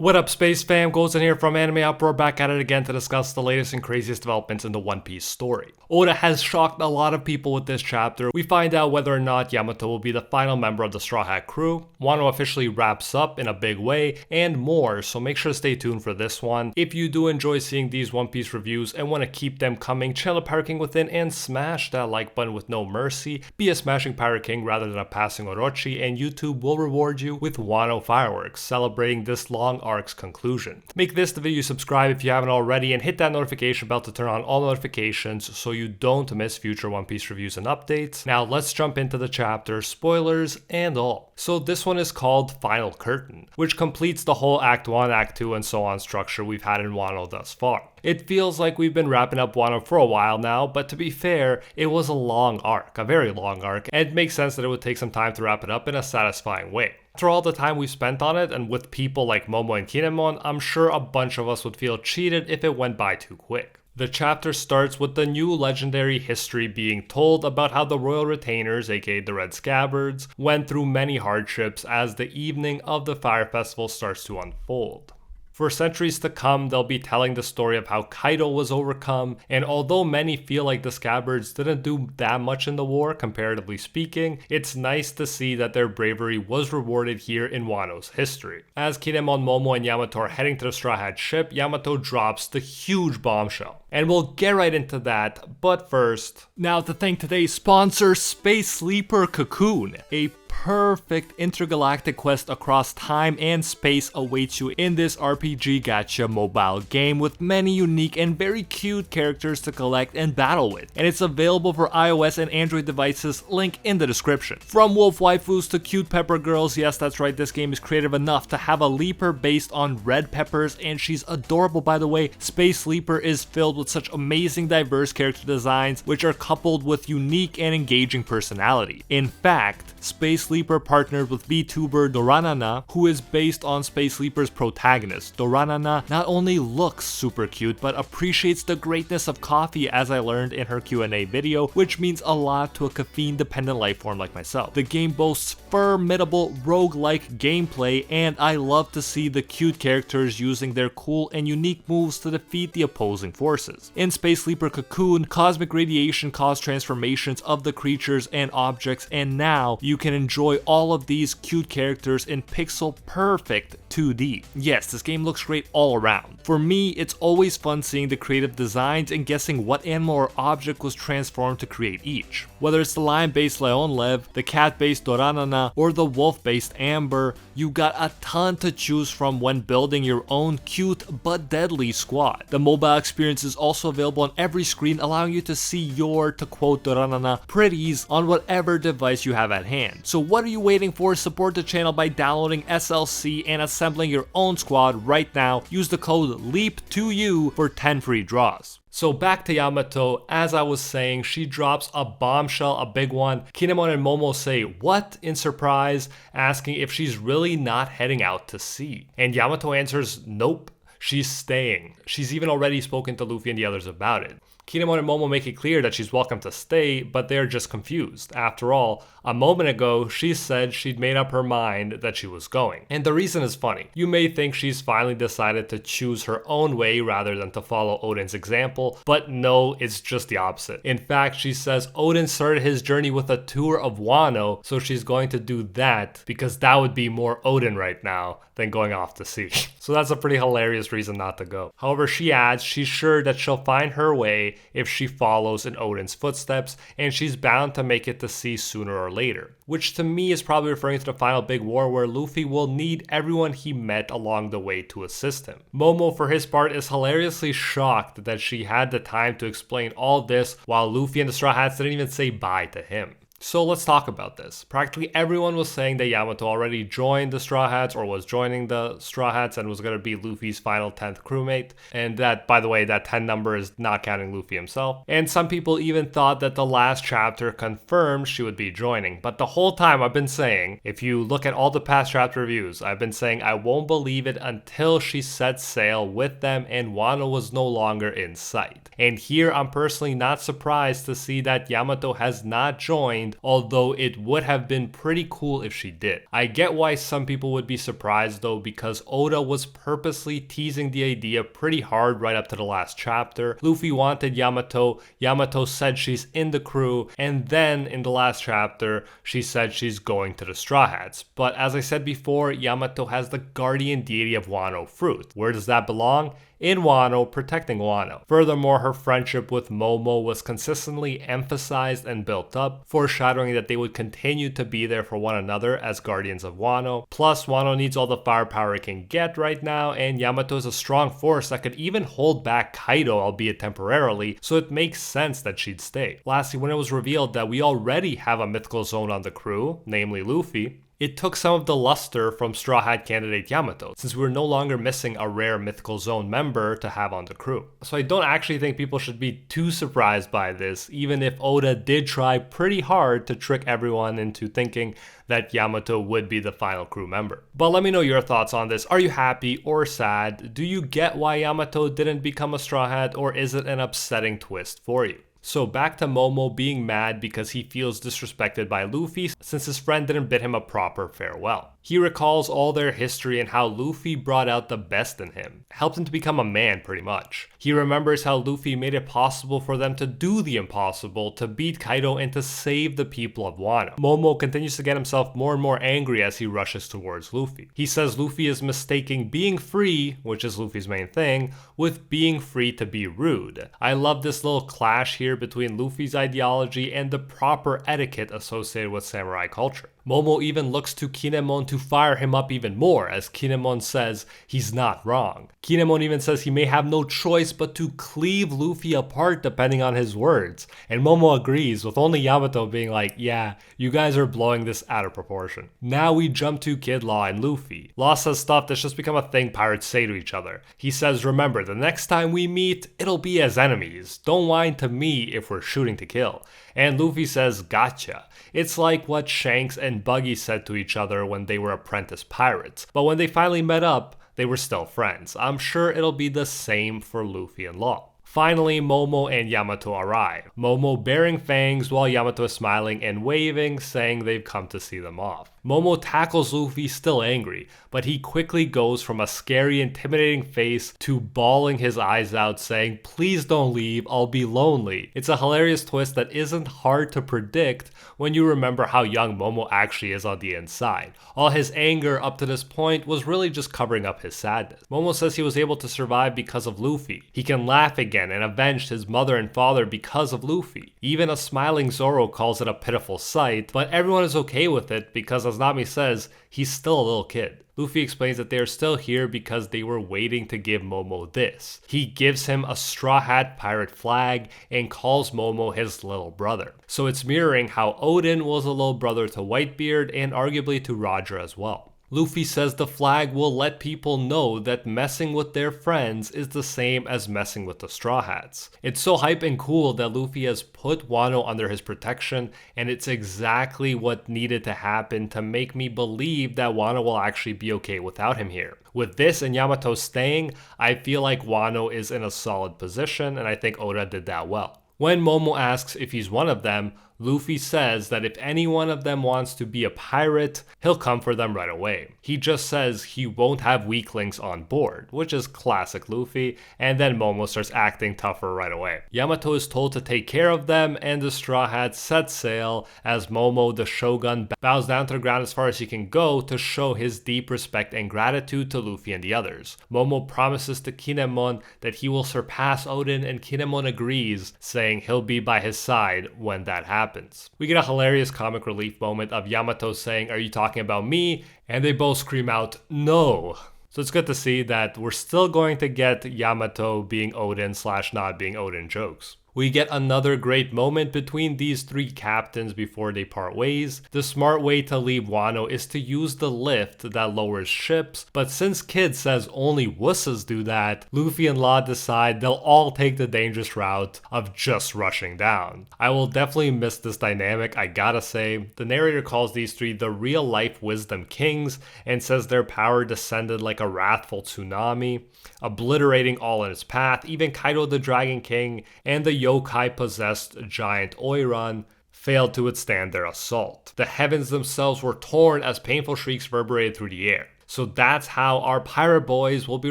What up, Space Fam? Gozen here from Anime Uproar, back at it again to discuss the latest and craziest developments in the One Piece story. Oda has shocked a lot of people with this chapter. We find out whether or not Yamato will be the final member of the Straw Hat crew, Wano officially wraps up in a big way, and more, so make sure to stay tuned for this one. If you do enjoy seeing these One Piece reviews and want to keep them coming, channel Pirate King within and smash that like button with no mercy. Be a smashing Pirate King rather than a passing Orochi, and YouTube will reward you with Wano fireworks, celebrating this long arc's conclusion. Make this the video, subscribe if you haven't already, and hit that notification bell to turn on all notifications so you don't miss future One Piece reviews and updates. Now let's jump into the chapter, spoilers and all. So this one is called Final Curtain, which completes the whole Act 1, Act 2, and so on structure we've had in Wano thus far. It feels like we've been wrapping up Wano for a while now, but to be fair, it was a long arc, a very long arc, and it makes sense that it would take some time to wrap it up in a satisfying way. After all the time we've spent on it, and with people like Momo and Kinemon, I'm sure a bunch of us would feel cheated if it went by too quick. The chapter starts with the new legendary history being told about how the royal retainers, aka the Red Scabbards, went through many hardships as the evening of the Fire Festival starts to unfold. For centuries to come, they'll be telling the story of how Kaido was overcome, and although many feel like the Scabbards didn't do that much in the war, comparatively speaking, it's nice to see that their bravery was rewarded here in Wano's history. As Kinemon, Momo, and Yamato are heading to the Straw Hat ship, Yamato drops the huge bombshell. And we'll get right into that, but first, now to thank today's sponsor, Space Sleeper Cocoon, a perfect intergalactic quest across time and space awaits you in this RPG gacha mobile game with many unique and very cute characters to collect and battle with. And it's available for iOS and Android devices, link in the description. From wolf waifus to cute pepper girls, yes that's right, this game is creative enough to have a leaper based on red peppers, and she's adorable by the way. Space Sleeper is filled with such amazing diverse character designs which are coupled with unique and engaging personality. In fact, Space Sleeper partnered with VTuber Doranana, who is based on Space Sleeper's protagonist. Doranana not only looks super cute, but appreciates the greatness of coffee, as I learned in her Q&A video, which means a lot to a caffeine-dependent lifeform like myself. The game boasts formidable roguelike gameplay, and I love to see the cute characters using their cool and unique moves to defeat the opposing forces. In Space Sleeper Cocoon, cosmic radiation caused transformations of the creatures and objects, and now you can enjoy all of these cute characters in pixel perfect 2D. Yes, this game looks great all around. For me, it's always fun seeing the creative designs and guessing what animal or object was transformed to create each. Whether it's the lion-based Leon Lev, the cat-based Doranana, or the wolf-based Amber, you got a ton to choose from when building your own cute but deadly squad. The mobile experience is also available on every screen, allowing you to see your, to quote Doranana, pretties on whatever device you have at hand. So what are you waiting for? Support the channel by downloading SLC and assembling your own squad right now. Use the code LEAP2U for 10 free draws. So back to Yamato, as I was saying, she drops a bombshell, a big one. Kinemon and Momo say, "What?" in surprise, asking if she's really not heading out to sea. And Yamato answers, "Nope, she's staying." She's even already spoken to Luffy and the others about it. Kinemon and Momo make it clear that she's welcome to stay, but they're just confused. After all, a moment ago, she said she'd made up her mind that she was going. And the reason is funny. You may think she's finally decided to choose her own way rather than to follow Oden's example, but no, it's just the opposite. In fact, she says Oden started his journey with a tour of Wano, so she's going to do that because that would be more Oden right now than going off to sea. So that's a pretty hilarious reason not to go. However, she adds she's sure that she'll find her way if she follows in Oden's footsteps, and she's bound to make it to sea sooner or later. Which to me is probably referring to the final big war where Luffy will need everyone he met along the way to assist him. Momo, for his part, is hilariously shocked that she had the time to explain all this while Luffy and the Straw Hats didn't even say bye to him. So let's talk about this. Practically everyone was saying that Yamato already joined the Straw Hats or was joining the Straw Hats and was going to be Luffy's final 10th crewmate. And that, by the way, that 10 number is not counting Luffy himself. And some people even thought that the last chapter confirmed she would be joining. But the whole time I've been saying, if you look at all the past chapter reviews, I've been saying I won't believe it until she set sail with them and Wano was no longer in sight. And here I'm personally not surprised to see that Yamato has not joined mind, although it would have been pretty cool if she did. I get why some people would be surprised though, because Oda was purposely teasing the idea pretty hard right up to the last chapter. Luffy wanted Yamato, Yamato said she's in the crew, and then in the last chapter, she said she's going to the Straw Hats. But as I said before, Yamato has the guardian deity of Wano fruit. Where does that belong? In Wano, protecting Wano. Furthermore, her friendship with Momo was consistently emphasized and built up, foreshadowing that they would continue to be there for one another as guardians of Wano. Plus, Wano needs all the firepower it can get right now, and Yamato is a strong force that could even hold back Kaido, albeit temporarily, so it makes sense that she'd stay. Lastly, when it was revealed that we already have a mythical zone on the crew, namely Luffy, it took some of the luster from Straw Hat candidate Yamato, since we're no longer missing a rare Mythical Zone member to have on the crew. So I don't actually think people should be too surprised by this, even if Oda did try pretty hard to trick everyone into thinking that Yamato would be the final crew member. But let me know your thoughts on this. Are you happy or sad? Do you get why Yamato didn't become a Straw Hat, or is it an upsetting twist for you? So back to Momo being mad because he feels disrespected by Luffy since his friend didn't bid him a proper farewell. He recalls all their history and how Luffy brought out the best in him, helped him to become a man pretty much. He remembers how Luffy made it possible for them to do the impossible, to beat Kaido and to save the people of Wano. Momo continues to get himself more and more angry as he rushes towards Luffy. He says Luffy is mistaking being free, which is Luffy's main thing, with being free to be rude. I love this little clash here between Luffy's ideology and the proper etiquette associated with samurai culture. Momo even looks to Kinemon to fire him up even more, as Kinemon says he's not wrong. Kinemon even says he may have no choice but to cleave Luffy apart depending on his words, and Momo agrees, with only Yamato being like, yeah, you guys are blowing this out of proportion. Now we jump to Kid Law and Luffy. Law says stuff that's just become a thing pirates say to each other. He says, remember, the next time we meet, it'll be as enemies. Don't whine to me if we're shooting to kill. And Luffy says, gotcha. It's like what Shanks and Buggy said to each other when they were apprentice pirates. But when they finally met up, they were still friends. I'm sure it'll be the same for Luffy and Law. Finally, Momo and Yamato arrive. Momo bearing fangs while Yamato is smiling and waving, saying they've come to see them off. Momo tackles Luffy, still angry, but he quickly goes from a scary, intimidating face to bawling his eyes out, saying, please don't leave, I'll be lonely. It's a hilarious twist that isn't hard to predict when you remember how young Momo actually is on the inside. All his anger up to this point was really just covering up his sadness. Momo says he was able to survive because of Luffy. He can laugh again and avenged his mother and father because of Luffy. Even a smiling Zoro calls it a pitiful sight, but everyone is okay with it because, as Nami says, he's still a little kid. Luffy explains that they are still here because they were waiting to give Momo this. He gives him a Straw Hat pirate flag and calls Momo his little brother. So it's mirroring how Oden was a little brother to Whitebeard and arguably to Roger as well. Luffy says the flag will let people know that messing with their friends is the same as messing with the Straw Hats. It's so hype and cool that Luffy has put Wano under his protection, and it's exactly what needed to happen to make me believe that Wano will actually be okay without him here. With this and Yamato staying, I feel like Wano is in a solid position, and I think Oda did that well. When Momo asks if he's one of them, Luffy says that if any one of them wants to be a pirate, he'll come for them right away. He just says he won't have weaklings on board, which is classic Luffy, and then Momo starts acting tougher right away. Yamato is told to take care of them, and the Straw Hats set sail as Momo, the Shogun, bows down to the ground as far as he can go to show his deep respect and gratitude to Luffy and the others. Momo promises to Kinemon that he will surpass Oden, and Kinemon agrees, saying he'll be by his side when that happens. We get a hilarious comic relief moment of Yamato saying, "Are you talking about me?" And they both scream out, "No." So it's good to see that we're still going to get Yamato being Oden / not being Oden jokes. We get another great moment between these three captains before they part ways. The smart way to leave Wano is to use the lift that lowers ships, but since Kid says only wusses do that, Luffy and Law decide they'll all take the dangerous route of just rushing down. I will definitely miss this dynamic, I gotta say. The narrator calls these three the real-life Wisdom Kings and says their power descended like a wrathful tsunami, obliterating all in its path, even Kaido the Dragon King and the yokai-possessed giant Oiran failed to withstand their assault. The heavens themselves were torn as painful shrieks reverberated through the air. So that's how our pirate boys will be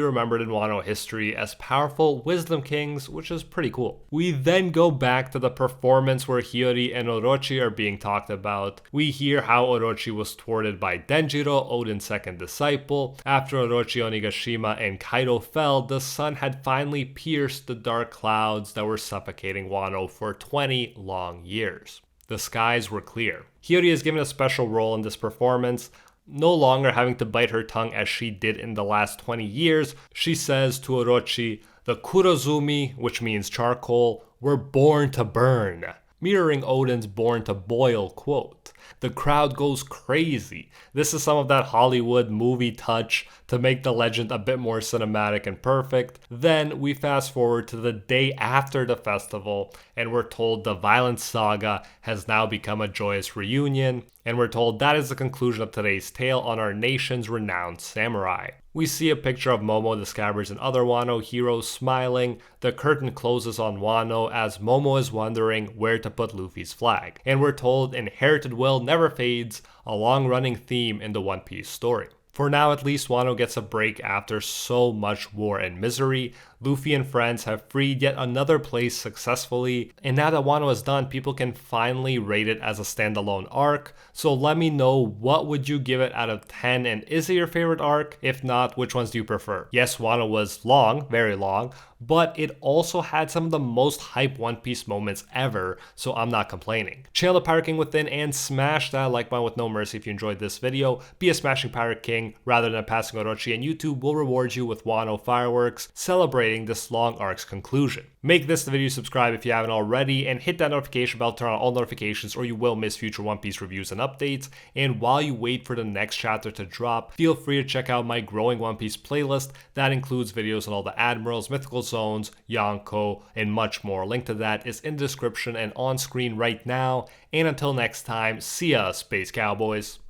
remembered in Wano history as powerful wisdom kings, which is pretty cool. We then go back to the performance where Hiyori and Orochi are being talked about. We hear how Orochi was thwarted by Denjiro, Oden's second disciple. After Orochi, Onigashima, and Kaido fell, the sun had finally pierced the dark clouds that were suffocating Wano for 20 long years. The skies were clear. Hiyori is given a special role in this performance, no longer having to bite her tongue as she did in the last 20 years. She says to Orochi, "The Kurozumi," which means charcoal, "were born to burn," mirroring Oden's "born to boil" quote. The crowd goes crazy. This is some of that Hollywood movie touch to make the legend a bit more cinematic and perfect. Then we fast forward to the day after the festival, and we're told the violent saga has now become a joyous reunion, and we're told that is the conclusion of today's tale on our nation's renowned samurai. We see a picture of Momo, the Scabbards, and other Wano heroes smiling. The curtain closes on Wano as Momo is wondering where to put Luffy's flag. And we're told inherited will never fades, a long-running theme in the One Piece story. For now, at least, Wano gets a break after so much war and misery. Luffy and friends have freed yet another place successfully, and now that Wano is done, people can finally rate it as a standalone arc. So let me know, what would you give it out of 10, and is it your favorite arc? If not, which ones do you prefer? Yes, Wano was long, very long, but it also had some of the most hype One Piece moments ever, so I'm not complaining. Channel the Pirate King within and smash that like button with no mercy if you enjoyed this video. Be a smashing Pirate King rather than a passing Orochi, and YouTube will reward you with Wano fireworks, celebrating this long arc's conclusion. Make this the video, subscribe if you haven't already, and hit that notification bell to turn on all notifications or you will miss future One Piece reviews and updates. And while you wait for the next chapter to drop, feel free to check out my growing One Piece playlist that includes videos on all the admirals, mythical zones, Yonko, and much more. Link to that is in the description and on screen right now. And until next time, see ya, Space Cowboys.